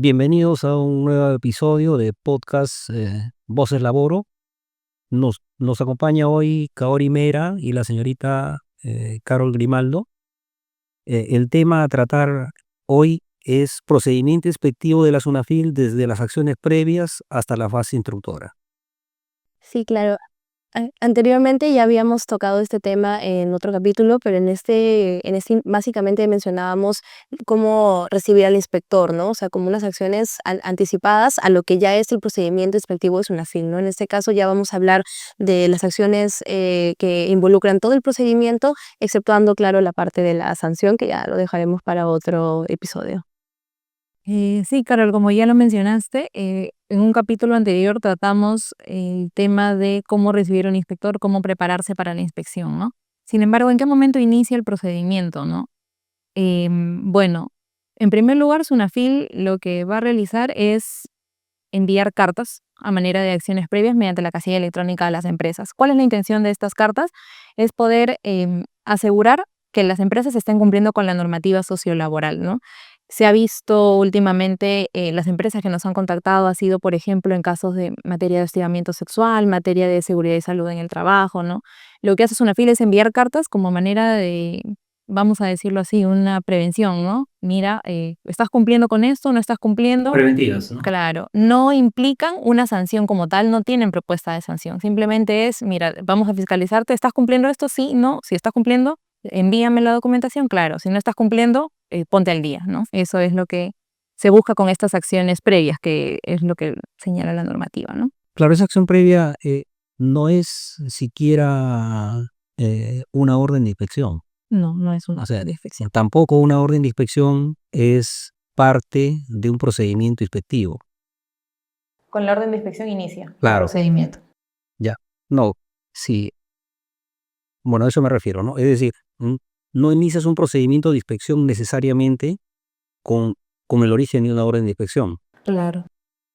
Bienvenidos a un nuevo episodio de podcast Voces Laboro. Nos acompaña hoy Kaori Mera y la señorita Carol Grimaldo. El tema a tratar hoy es procedimiento inspectivo de la SUNAFIL desde las acciones previas hasta la fase instructora. Sí, claro. Anteriormente ya habíamos tocado este tema en otro capítulo, pero en este básicamente mencionábamos cómo recibir al inspector, ¿no? O sea, como unas acciones anticipadas a lo que ya es el procedimiento inspectivo de SUNAFIL, ¿no? En este caso ya vamos a hablar de las acciones que involucran todo el procedimiento, exceptuando, claro, la parte de la sanción, que ya lo dejaremos para otro episodio. Sí, Carol, como ya lo mencionaste, en un capítulo anterior tratamos el tema de cómo recibir un inspector, cómo prepararse para la inspección, ¿no? Sin embargo, ¿en qué momento inicia el procedimiento, no? Bueno, en primer lugar, SUNAFIL lo que va a realizar es enviar cartas a manera de acciones previas mediante la casilla electrónica a las empresas. ¿Cuál es la intención de estas cartas? Es poder asegurar que las empresas estén cumpliendo con la normativa sociolaboral, ¿no? Se ha visto últimamente, las empresas que nos han contactado ha sido, por ejemplo, en casos de materia de hostigamiento sexual, materia de seguridad y salud en el trabajo, ¿no? Lo que hace SUNAFIL es enviar cartas como manera de, vamos a decirlo así, una prevención, ¿no? Mira, ¿estás cumpliendo con esto? ¿No estás cumpliendo? Preventivas, ¿no? Claro, no implican una sanción como tal, no tienen propuesta de sanción. Simplemente es, mira, vamos a fiscalizarte, ¿estás cumpliendo esto? Sí, no. Si estás cumpliendo, envíame la documentación, claro. Si no estás cumpliendo, ponte al día, ¿no? Eso es lo que se busca con estas acciones previas, que es lo que señala la normativa, ¿no? Claro, esa acción previa no es siquiera una orden de inspección. No, no es una O sea, inspección. tampoco una orden de inspección es parte de un procedimiento inspectivo. Con la orden de inspección inicia Claro. el procedimiento. Ya, no, sí, bueno, a eso me refiero, ¿no? Es decir, no inicias un procedimiento de inspección necesariamente con el origen de una orden de inspección, Claro.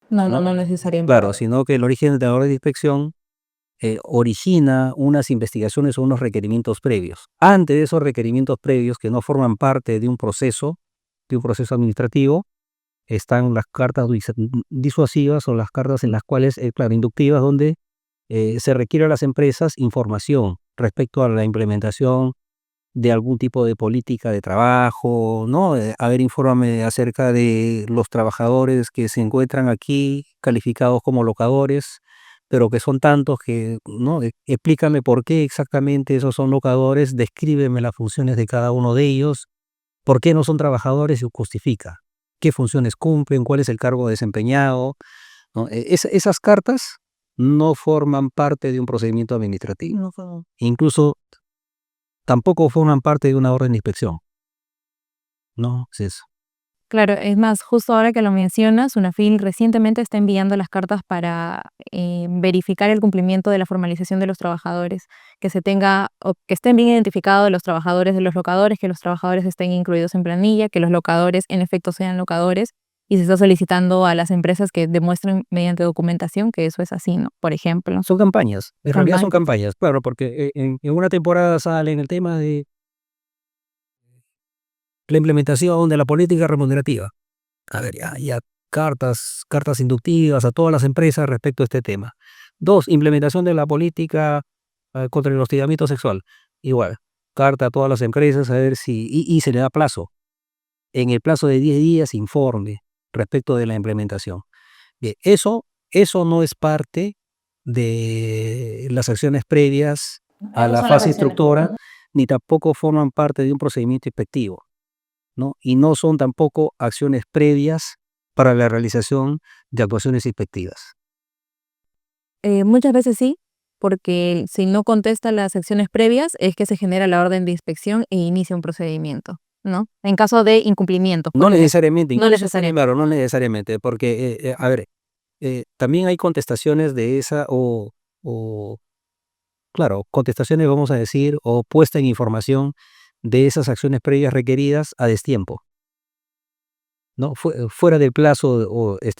No ¿no? necesariamente. Claro, sino que el origen de la orden de inspección origina unas investigaciones o unos requerimientos previos. Antes de esos requerimientos previos que no forman parte de un proceso administrativo, están las cartas disuasivas o las cartas en las cuales, claro, inductivas, donde se requiere a las empresas información respecto a la implementación de algún tipo de política de trabajo, ¿no? A ver, infórmame acerca de los trabajadores que se encuentran aquí calificados como locadores, pero que son tantos que, ¿no? Explícame por qué exactamente esos son locadores, descríbeme las funciones de cada uno de ellos, por qué no son trabajadores y justifica qué funciones cumplen, cuál es el cargo desempeñado, ¿no? Esas cartas no forman parte de un procedimiento administrativo. No. Incluso tampoco forman parte de una orden de inspección. No, es eso. Claro, es más, justo ahora que lo mencionas, SUNAFIL recientemente está enviando las cartas para verificar el cumplimiento de la formalización de los trabajadores, que se tenga, o que estén bien identificados los trabajadores de los locadores, que los trabajadores estén incluidos en planilla, que los locadores en efecto sean locadores, y se está solicitando a las empresas que demuestren mediante documentación que eso es así, ¿no? Por ejemplo. Son campañas, en realidad son campañas, claro, porque en una temporada sale en el tema de la implementación de la política remunerativa. A ver, ya cartas inductivas a todas las empresas respecto a este tema. 2, implementación de la política contra el hostigamiento sexual. Igual, carta a todas las empresas a ver si, y se le da plazo. En el plazo de 10 días, informe respecto de la implementación. Bien, eso no es parte de las acciones previas a la fase instructora, ni tampoco forman parte de un procedimiento inspectivo, ¿no? Y no son tampoco acciones previas para la realización de actuaciones inspectivas. Muchas veces sí, porque si no contesta las acciones previas es que se genera la orden de inspección e inicia un procedimiento, ¿no? En caso de incumplimiento. No necesariamente, No necesariamente. claro, no necesariamente, porque, a ver, también hay contestaciones de esa claro, contestaciones, vamos a decir, o puesta en información de esas acciones previas requeridas a destiempo, ¿no? Fuera del plazo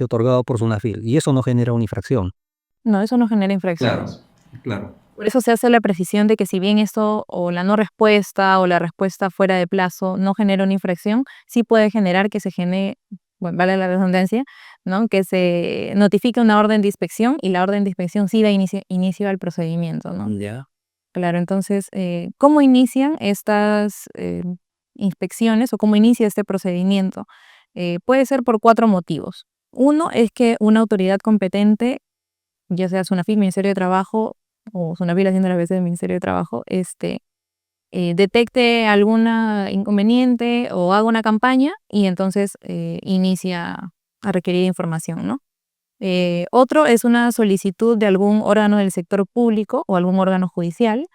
otorgado por SUNAFIL, y eso no genera una infracción. No, eso no genera infracción. Claro. Por eso se hace la precisión de que si bien esto o la no respuesta o la respuesta fuera de plazo no genera una infracción, sí puede generar que se genere bueno, vale la redundancia, ¿no? Que se notifique una orden de inspección y la orden de inspección sí da inicio al procedimiento, ¿no? Ya. Claro, entonces, ¿cómo inician estas inspecciones o cómo inicia este procedimiento? Puede ser por 4 motivos. Uno es que una autoridad competente, ya sea SUNAFIL, Ministerio de Trabajo o SUNAFIL haciendo las veces del Ministerio de Trabajo, detecte alguna inconveniente o haga una campaña y entonces inicia a requerir información, ¿no? Otro es una solicitud de algún órgano del sector público o algún órgano judicial.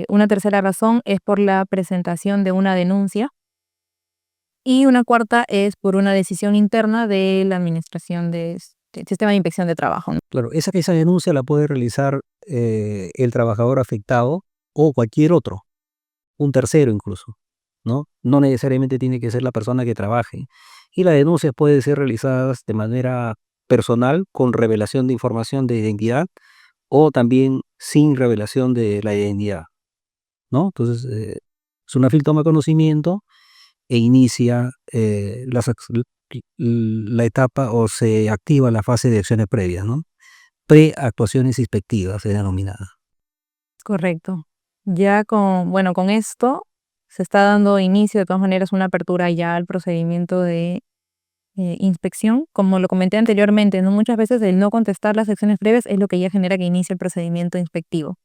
Una tercera razón es por la presentación de una denuncia. Y una cuarta es por una decisión interna de la administración del sistema de inspección de trabajo, ¿no? Claro, esa denuncia la puede realizar el trabajador afectado o cualquier otro, un tercero incluso, ¿no? No necesariamente tiene que ser la persona que trabaje. Y las denuncias pueden ser realizadas de manera personal con revelación de información de identidad o también sin revelación de la identidad, ¿no? Entonces, SUNAFIL toma conocimiento e inicia la etapa o se activa la fase de acciones previas, ¿no? Preactuaciones inspectivas se denomina. Correcto. Ya con esto se está dando inicio, de todas maneras, una apertura ya al procedimiento de inspección. Como lo comenté anteriormente, ¿no? Muchas veces el no contestar las acciones previas es lo que ya genera que inicie el procedimiento inspectivo.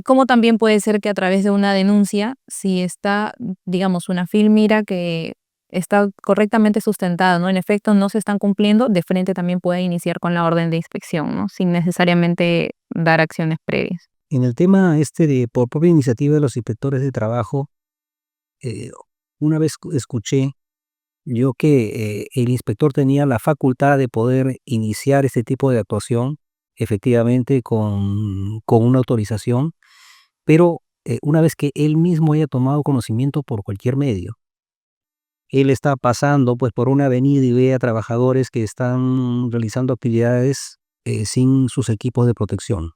Como también puede ser que a través de una denuncia, si está, digamos, SUNAFIL mira que está correctamente sustentada, ¿no? En efecto, no se están cumpliendo, de frente también puede iniciar con la orden de inspección, ¿no? Sin necesariamente dar acciones previas. En el tema de por propia iniciativa de los inspectores de trabajo, eh, una vez escuché yo que el inspector tenía la facultad de poder iniciar este tipo de actuación efectivamente con una autorización, pero una vez que él mismo haya tomado conocimiento por cualquier medio. Él está pasando pues por una avenida y ve a trabajadores que están realizando actividades sin sus equipos de protección,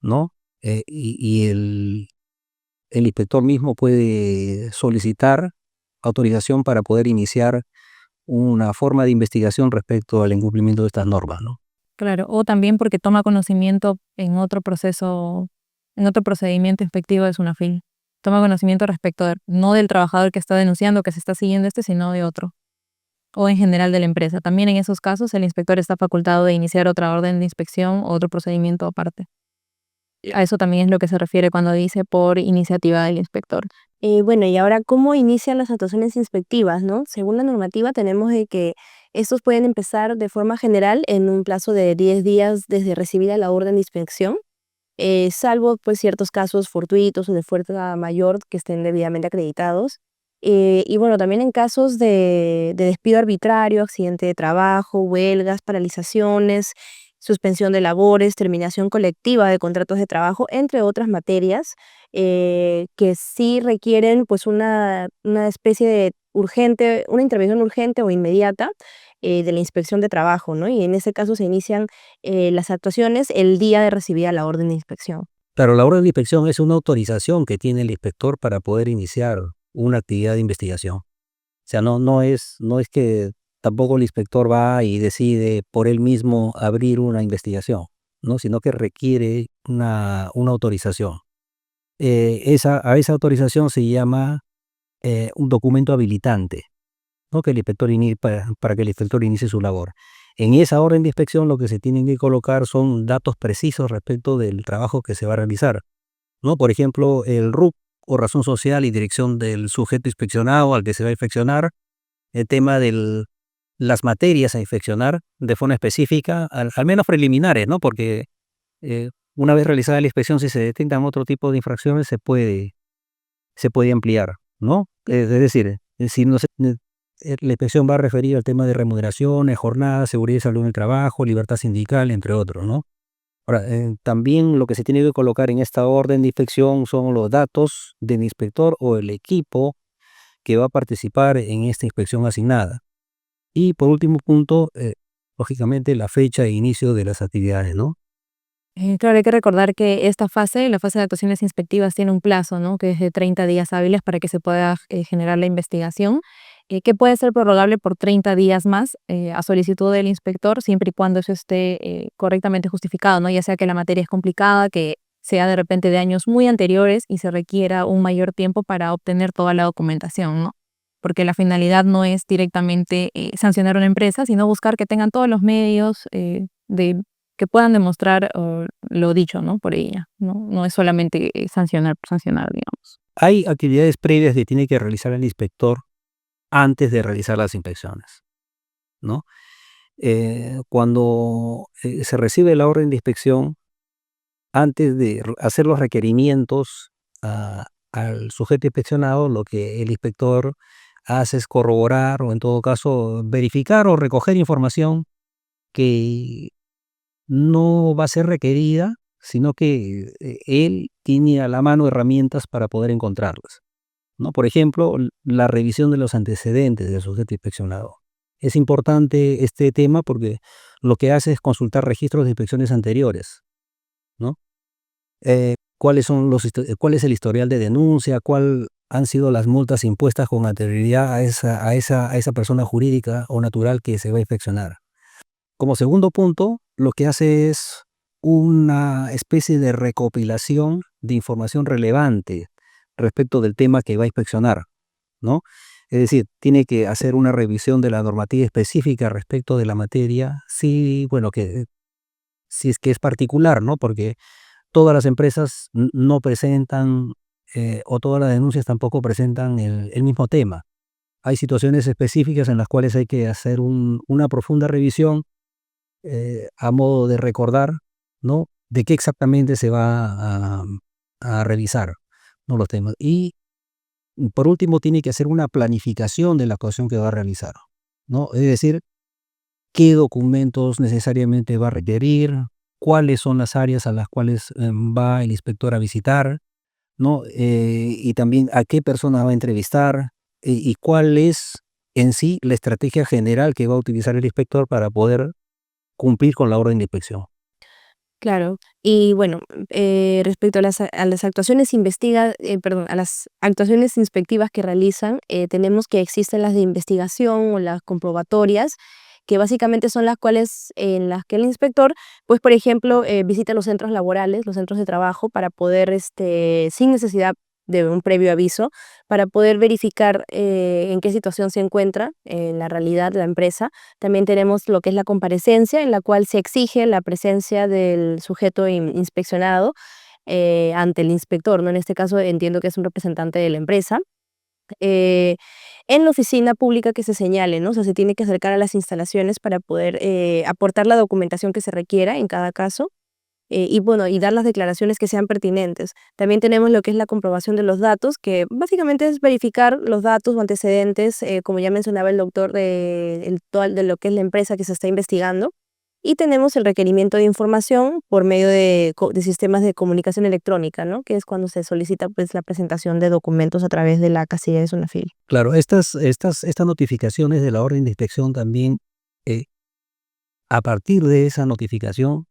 ¿no? El inspector mismo puede solicitar autorización para poder iniciar una forma de investigación respecto al incumplimiento de estas normas, ¿no? Claro, o también porque toma conocimiento en otro procedimiento inspectivo de SUNAFIL. Toma conocimiento respecto no del trabajador que está denunciando que se está siguiendo sino de otro, o en general de la empresa. También en esos casos el inspector está facultado de iniciar otra orden de inspección o otro procedimiento aparte. A eso también es lo que se refiere cuando dice por iniciativa del inspector. Bueno, y ahora, ¿cómo inician las actuaciones inspectivas, no? Según la normativa, tenemos de que estos pueden empezar de forma general en un plazo de 10 días desde recibida la orden de inspección, salvo pues ciertos casos fortuitos o de fuerza mayor que estén debidamente acreditados. Y bueno, también en casos de despido arbitrario, accidente de trabajo, huelgas, paralizaciones, suspensión de labores, terminación colectiva de contratos de trabajo, entre otras materias que sí requieren pues una especie de urgente, una intervención urgente o inmediata de la inspección de trabajo, ¿no? Y en ese caso se inician las actuaciones el día de recibida la orden de inspección. Claro, la orden de inspección es una autorización que tiene el inspector para poder iniciar una actividad de investigación. O sea, no es que tampoco el inspector va y decide por él mismo abrir una investigación, ¿no? Sino que requiere una autorización. A esa autorización se llama un documento habilitante, ¿no? Que el inspector para que el inspector inicie su labor. En esa orden de inspección lo que se tienen que colocar son datos precisos respecto del trabajo que se va a realizar, ¿no? Por ejemplo, el RUC o razón social y dirección del sujeto inspeccionado al que se va a inspeccionar, el tema de las materias a inspeccionar de forma específica, al menos preliminares, ¿no? Porque una vez realizada la inspección, si se detectan otro tipo de infracciones, se puede ampliar, ¿no? Es decir, si no la inspección va a referir al tema de remuneraciones, jornadas, seguridad y salud en el trabajo, libertad sindical, entre otros, ¿no? Ahora, también lo que se tiene que colocar en esta orden de inspección son los datos del inspector o el equipo que va a participar en esta inspección asignada. Y por último punto, lógicamente, la fecha de inicio de las actividades, ¿no? Claro, hay que recordar que la fase de actuaciones inspectivas tiene un plazo, ¿no? Que es de 30 días hábiles para que se pueda generar la investigación. que puede ser prorrogable por 30 días más a solicitud del inspector, siempre y cuando eso esté correctamente justificado, ¿no? Ya sea que la materia es complicada, que sea de repente de años muy anteriores y se requiera un mayor tiempo para obtener toda la documentación, ¿no? Porque la finalidad no es directamente sancionar a una empresa, sino buscar que tengan todos los medios que puedan demostrar lo dicho, ¿no? Por ella, ¿no? No es solamente sancionar por sancionar, digamos. Hay actividades previas que tiene que realizar el inspector antes de realizar las inspecciones, ¿no? Cuando se recibe la orden de inspección, antes de hacer los requerimientos al sujeto inspeccionado, lo que el inspector hace es corroborar o en todo caso verificar o recoger información que no va a ser requerida, sino que él tiene a la mano herramientas para poder encontrarlas, ¿no? Por ejemplo, la revisión de los antecedentes del sujeto inspeccionado. Es importante este tema porque lo que hace es consultar registros de inspecciones anteriores, ¿no? ¿Cuál es el historial de denuncia? ¿Cuál han sido las multas impuestas con anterioridad a esa persona jurídica o natural que se va a inspeccionar? Como segundo punto, lo que hace es una especie de recopilación de información relevante respecto del tema que va a inspeccionar, ¿no? Es decir, tiene que hacer una revisión de la normativa específica respecto de la materia, sí, bueno, que si es que es particular, ¿no? Porque todas las empresas no presentan o todas las denuncias tampoco presentan el mismo tema. Hay situaciones específicas en las cuales hay que hacer una profunda revisión a modo de recordar, ¿no? De qué exactamente se va a revisar, ¿no? Los temas. Y por último, tiene que hacer una planificación de la actuación que va a realizar, ¿no? Es decir, qué documentos necesariamente va a requerir, cuáles son las áreas a las cuales va el inspector a visitar, ¿no? Y también a qué persona va a entrevistar y cuál es en sí la estrategia general que va a utilizar el inspector para poder cumplir con la orden de inspección. Claro. Y bueno, respecto a las actuaciones perdón, a las actuaciones inspectivas que realizan, tenemos que existen las de investigación o las comprobatorias, que básicamente son las cuales en las que el inspector, pues, por ejemplo, visita los centros laborales, los centros de trabajo, para poder, sin necesidad de un previo aviso, para poder verificar en qué situación se encuentra en la realidad la empresa. También tenemos lo que es la comparecencia, en la cual se exige la presencia del sujeto inspeccionado ante el inspector, ¿no? En este caso entiendo que es un representante de la empresa. eh, en la oficina pública que se señale, ¿no? O sea, se tiene que acercar a las instalaciones para poder aportar la documentación que se requiera en cada caso. Y bueno, y dar las declaraciones que sean pertinentes. También tenemos lo que es la comprobación de los datos, que básicamente es verificar los datos o antecedentes, como ya mencionaba el doctor, de lo que es la empresa que se está investigando. Y tenemos el requerimiento de información por medio de sistemas de comunicación electrónica, ¿no? Que es cuando se solicita, pues, la presentación de documentos a través de la casilla de Sunafil. Claro, estas notificaciones de la orden de inspección también, eh, a partir de esa notificación,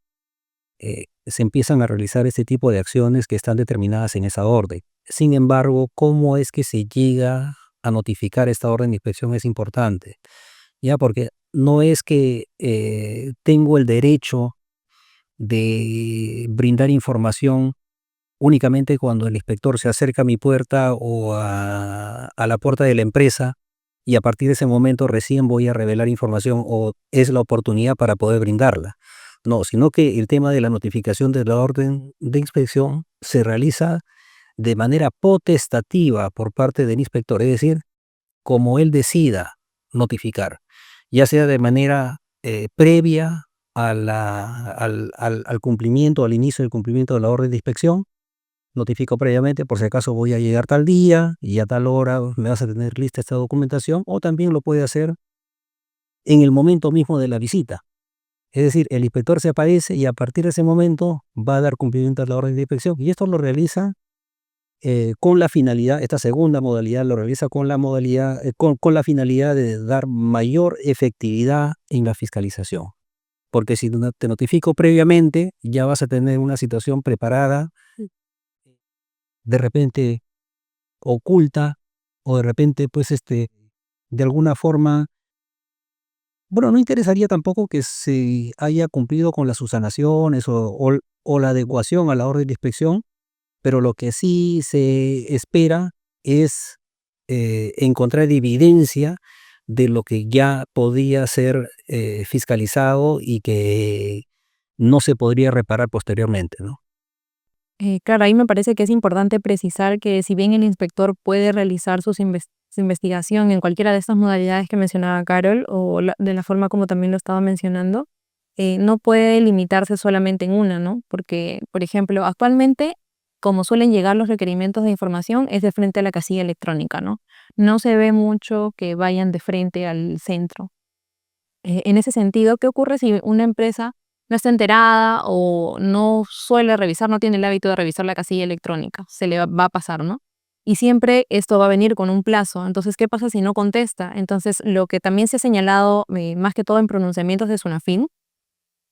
se empiezan a realizar este tipo de acciones que están determinadas en esa orden. Sin embargo, cómo es que se llega a notificar esta orden de inspección es importante, ¿ya? Porque no es que tengo el derecho de brindar información únicamente cuando el inspector se acerca a mi puerta o a la puerta de la empresa y a partir de ese momento recién voy a revelar información o es la oportunidad para poder brindarla. No, sino que el tema de la notificación de la orden de inspección se realiza de manera potestativa por parte del inspector, es decir, como él decida notificar, ya sea de manera previa al cumplimiento, al inicio del cumplimiento de la orden de inspección. Notifico previamente por si acaso voy a llegar tal día y a tal hora me vas a tener lista esta documentación, o también lo puede hacer en el momento mismo de la visita. Es decir, el inspector se aparece y a partir de ese momento va a dar cumplimiento a la orden de inspección. Y esto lo realiza con la finalidad, esta segunda modalidad lo realiza con la modalidad, con la finalidad de dar mayor efectividad en la fiscalización. Porque si no te notifico previamente, ya vas a tener una situación preparada, de repente oculta, o de repente, pues, de alguna forma, bueno, no interesaría tampoco que se haya cumplido con las subsanaciones o la adecuación a la orden de inspección, pero lo que sí se espera es encontrar evidencia de lo que ya podía ser fiscalizado y que no se podría reparar posteriormente, ¿no? Claro, ahí me parece que es importante precisar que si bien el inspector puede realizar su investigación en cualquiera de estas modalidades que mencionaba Carol o de la forma como también lo estaba mencionando, no puede limitarse solamente en una, ¿no? Porque, por ejemplo, actualmente, como suelen llegar los requerimientos de información, es de frente a la casilla electrónica, ¿no? No se ve mucho que vayan de frente al centro. En ese sentido, ¿qué ocurre si una empresa no está enterada o no suele revisar, no tiene el hábito de revisar la casilla electrónica? Se le va a pasar, ¿no? Y siempre esto va a venir con un plazo. Entonces, ¿qué pasa si no contesta? Entonces, lo que también se ha señalado, más que todo en pronunciamientos de SUNAFIN,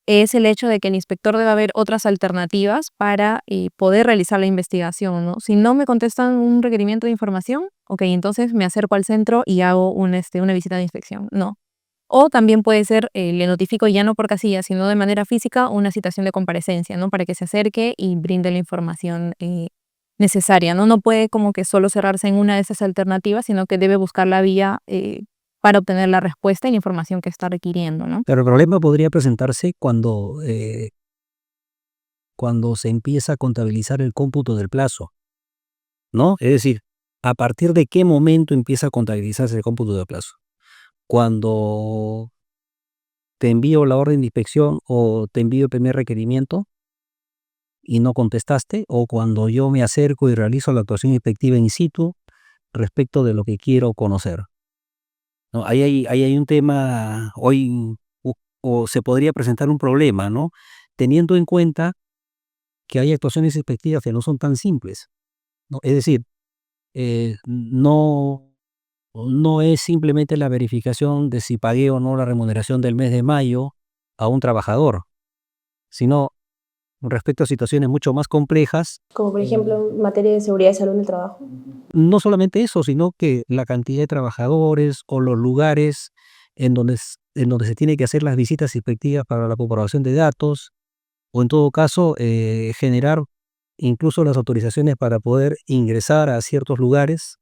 es el hecho de que el inspector debe haber otras alternativas para poder realizar la investigación, ¿no? Si no me contestan un requerimiento de información, ok, entonces me acerco al centro y hago una visita de inspección. No. O también puede ser, le notifico ya no por casilla, sino de manera física una citación de comparecencia, ¿no? Para que se acerque y brinde la información necesaria, ¿no? No puede como que solo cerrarse en una de esas alternativas, sino que debe buscar la vía para obtener la respuesta y la información que está requiriendo, ¿no? Pero el problema podría presentarse cuando se empieza a contabilizar el cómputo del plazo, ¿no? Es decir, ¿a partir de qué momento empieza a contabilizarse el cómputo del plazo? Cuando te envío la orden de inspección o te envío el primer requerimiento y no contestaste, o cuando yo me acerco y realizo la actuación inspectiva in situ respecto de lo que quiero conocer, ¿no? Ahí hay un tema, o se podría presentar un problema, ¿no? Teniendo en cuenta que hay actuaciones inspectivas que no son tan simples, ¿no? Es decir, no es simplemente la verificación de si pagué o no la remuneración del mes de mayo a un trabajador, sino respecto a situaciones mucho más complejas. Como por ejemplo en materia de seguridad y salud en el trabajo. No solamente eso, sino que la cantidad de trabajadores o los lugares en donde se tiene que hacer las visitas inspectivas para la comprobación de datos, o en todo caso, generar incluso las autorizaciones para poder ingresar a ciertos lugares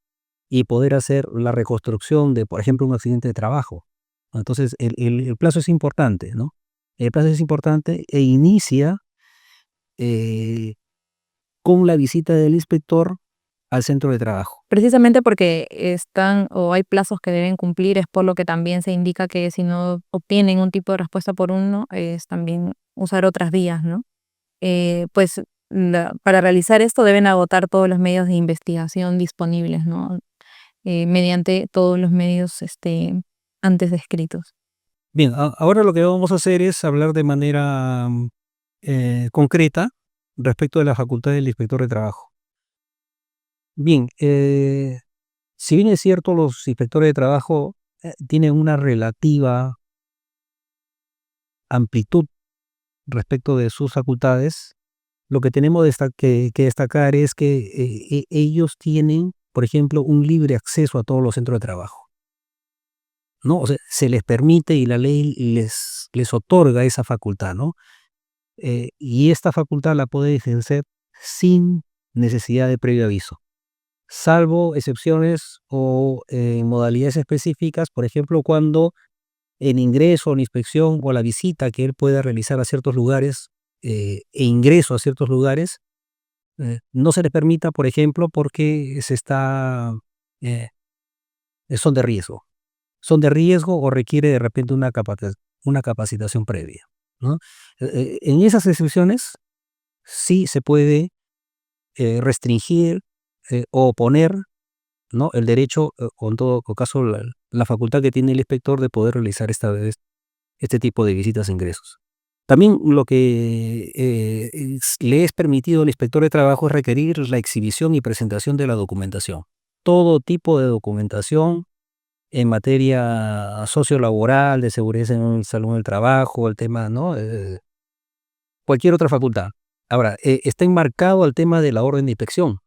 y poder hacer la reconstrucción de, por ejemplo, un accidente de trabajo. Entonces, el plazo es importante, ¿no? El plazo es importante e inicia eh, con la visita del inspector al centro de trabajo. Precisamente porque están o hay plazos que deben cumplir, es por lo que también se indica que si no obtienen un tipo de respuesta por uno, es también usar otras vías, ¿no? Pues para realizar esto deben agotar todos los medios de investigación disponibles, ¿no? Mediante todos los medios antes descritos. Bien, ahora lo que vamos a hacer es hablar de manera concreta respecto de la facultad del inspector de trabajo. Bien, si bien es cierto, los inspectores de trabajo tienen una relativa amplitud respecto de sus facultades, lo que tenemos que destacar es que ellos tienen, por ejemplo, un libre acceso a todos los centros de trabajo, ¿no? O sea, se les permite y la ley les otorga esa facultad, ¿no? Y esta facultad la puede ejercer sin necesidad de previo aviso, salvo excepciones o modalidades específicas, por ejemplo, cuando el ingreso o la inspección o la visita que él pueda realizar a ciertos lugares e ingreso a ciertos lugares no se les permita, por ejemplo, porque eh, son de riesgo. Son de riesgo o requiere de repente una capacitación previa, ¿no? En esas excepciones sí se puede restringir o oponer, ¿no? El derecho, o en todo caso la facultad que tiene el inspector de poder realizar este tipo de visitas e ingresos. También lo que le es permitido al inspector de trabajo es requerir la exhibición y presentación de la documentación. Todo tipo de documentación en materia sociolaboral, de seguridad en el salud del trabajo, el tema, ¿no? Cualquier otra facultad. Ahora, está enmarcado al tema de la orden de inspección,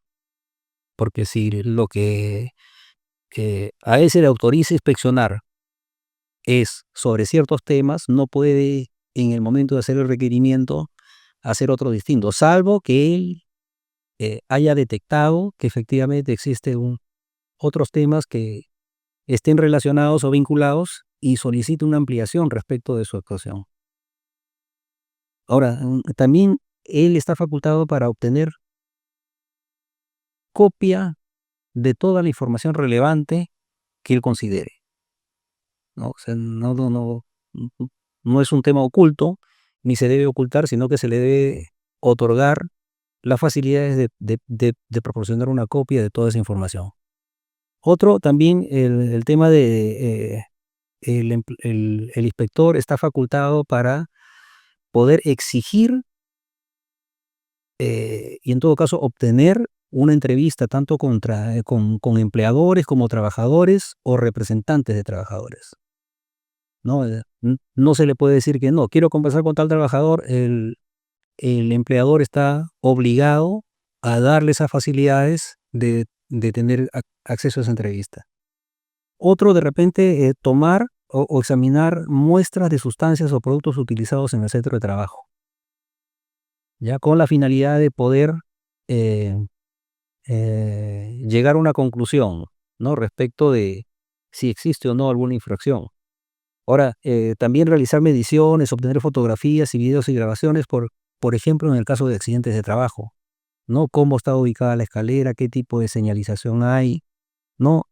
porque si lo que a él se le autoriza inspeccionar es sobre ciertos temas, no puede en el momento de hacer el requerimiento hacer otro distinto, salvo que él haya detectado que efectivamente existen otros temas que estén relacionados o vinculados y solicite una ampliación respecto de su actuación. Ahora, también él está facultado para obtener copia de toda la información relevante que él considere, ¿no? O sea, no es un tema oculto, ni se debe ocultar, sino que se le debe otorgar las facilidades de proporcionar una copia de toda esa información. Otro también, el tema de el inspector está facultado para poder exigir y en todo caso obtener una entrevista tanto con empleadores como trabajadores o representantes de trabajadores, ¿no? No se le puede decir que no, quiero conversar con tal trabajador, el empleador está obligado a darle esas facilidades de tener acceso a esa entrevista. Otro, de repente, tomar o examinar muestras de sustancias o productos utilizados en el centro de trabajo, ya con la finalidad de poder eh, llegar a una conclusión, ¿no? Respecto de si existe o no alguna infracción. Ahora, también realizar mediciones, obtener fotografías y videos y grabaciones, por ejemplo, en el caso de accidentes de trabajo, ¿no? Cómo está ubicada la escalera, qué tipo de señalización hay, ¿no?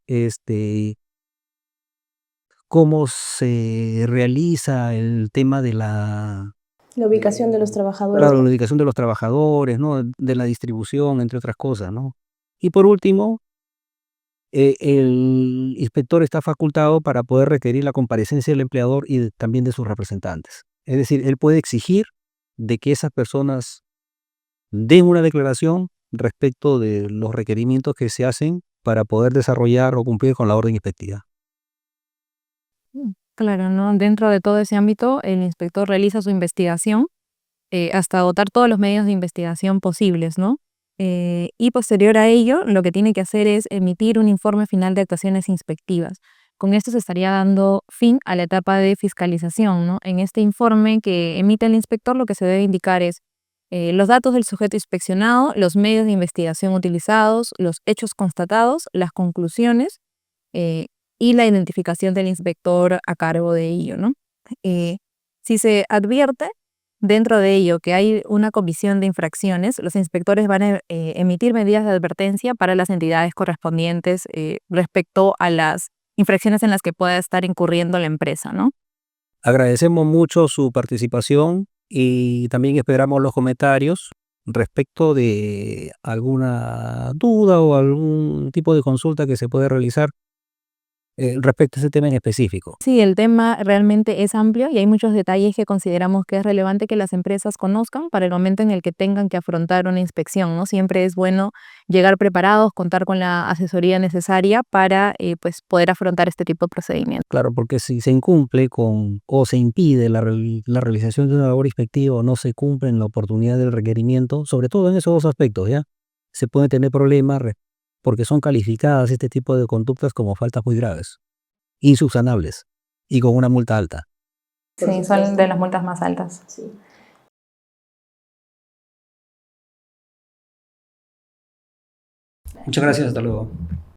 Cómo se realiza el tema de la ubicación de los trabajadores. claro, la ubicación de los trabajadores, ¿no? De la distribución, entre otras cosas, ¿no? Y por último, el inspector está facultado para poder requerir la comparecencia del empleador y también de sus representantes. Es decir, él puede exigir de que esas personas den una declaración respecto de los requerimientos que se hacen para poder desarrollar o cumplir con la orden inspectiva. Claro, ¿no? Dentro de todo ese ámbito, el inspector realiza su investigación hasta agotar todos los medios de investigación posibles, ¿no? Y posterior a ello, lo que tiene que hacer es emitir un informe final de actuaciones inspectivas. Con esto se estaría dando fin a la etapa de fiscalización, ¿no? En este informe que emite el inspector, lo que se debe indicar es los datos del sujeto inspeccionado, los medios de investigación utilizados, los hechos constatados, las conclusiones eh, y la identificación del inspector a cargo de ello, ¿no? Si se advierte dentro de ello que hay una comisión de infracciones, los inspectores van a emitir medidas de advertencia para las entidades correspondientes respecto a las infracciones en las que pueda estar incurriendo la empresa, ¿no? Agradecemos mucho su participación y también esperamos los comentarios respecto de alguna duda o algún tipo de consulta que se puede realizar respecto a ese tema en específico. Sí, el tema realmente es amplio y hay muchos detalles que consideramos que es relevante que las empresas conozcan para el momento en el que tengan que afrontar una inspección, ¿no? Siempre es bueno llegar preparados, contar con la asesoría necesaria para pues poder afrontar este tipo de procedimientos. Claro, porque si se incumple o se impide la realización de una labor inspectiva o no se cumple en la oportunidad del requerimiento, sobre todo en esos dos aspectos, ¿ya? Se pueden tener problemas porque son calificadas este tipo de conductas como faltas muy graves, insubsanables y con una multa alta. Sí, son de las multas más altas. Sí. Muchas gracias, hasta luego.